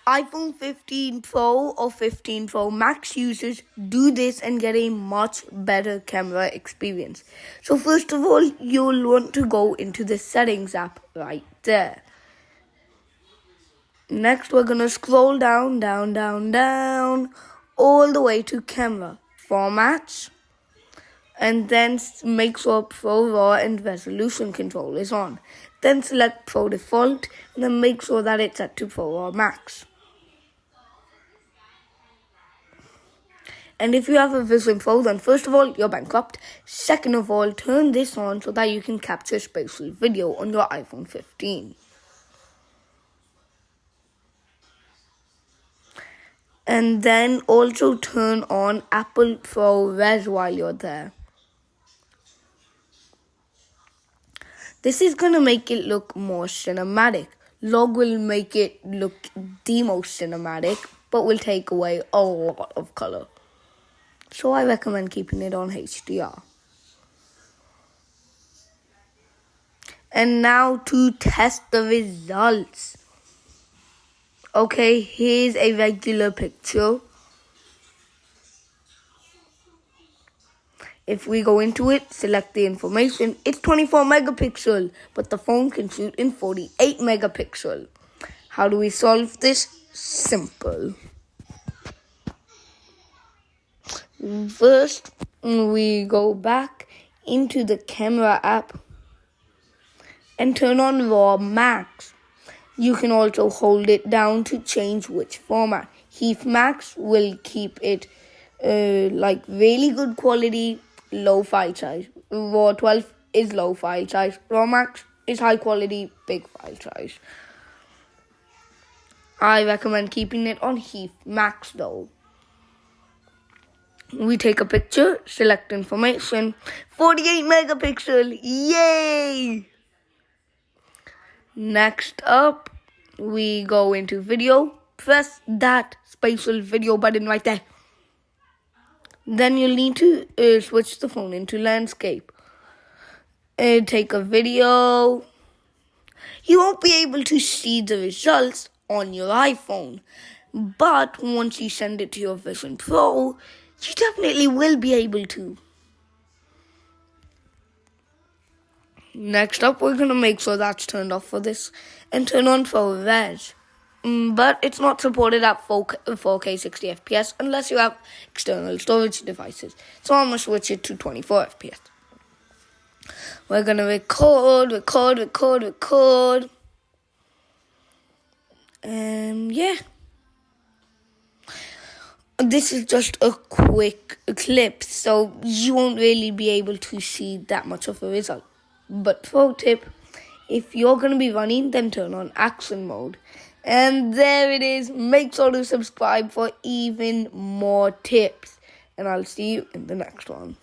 iPhone 15 Pro or 15 Pro Max users do this and get a much better camera experience. So first of all, you'll want to go into the settings app right there. Next, we're going to scroll down, all the way to camera, formats, and then make sure Pro RAW and resolution control is on. Then select Pro Default, and then make sure that it's set to Pro RAW Max. And if you have a Vision Pro, then first of all, you're bankrupt. Second of all, turn this on so that you can capture spatial video on your iPhone 15. And then also turn on Apple ProRes while you're there. This is going to make it look more cinematic. Log will make it look the most cinematic, but will take away a lot of color. So I recommend keeping it on HDR. And now to test the results. Okay, here's a regular picture. If we go into it, select the information, it's 24 megapixel, but the phone can shoot in 48 megapixel. How do we solve this? Simple. First, we go back into the camera app and turn on RAW Max. You can also hold it down to change which format. Heat Max will keep it like really good quality, low file size. RAW 12 is low file size. RAW Max is high quality, big file size. I recommend keeping it on Heat Max though. We take a picture, select information, 48 megapixel, yay! Next up, we go into video, press that spatial video button right there. Then you'll need to switch the phone into landscape. Take a video. You won't be able to see the results on your iPhone, but once you send it to your Vision Pro, you definitely will be able to. Next up, we're going to make sure that's turned off for this and turn on ProRes. But it's not supported at 4K 60 FPS unless you have external storage devices. So I'm going to switch it to 24 FPS. We're going to record. And yeah. This is just a quick clip, so you won't really be able to see that much of a result. But pro tip, if you're going to be running, then turn on action mode. And there it is. Make sure to subscribe for even more tips. And I'll see you in the next one.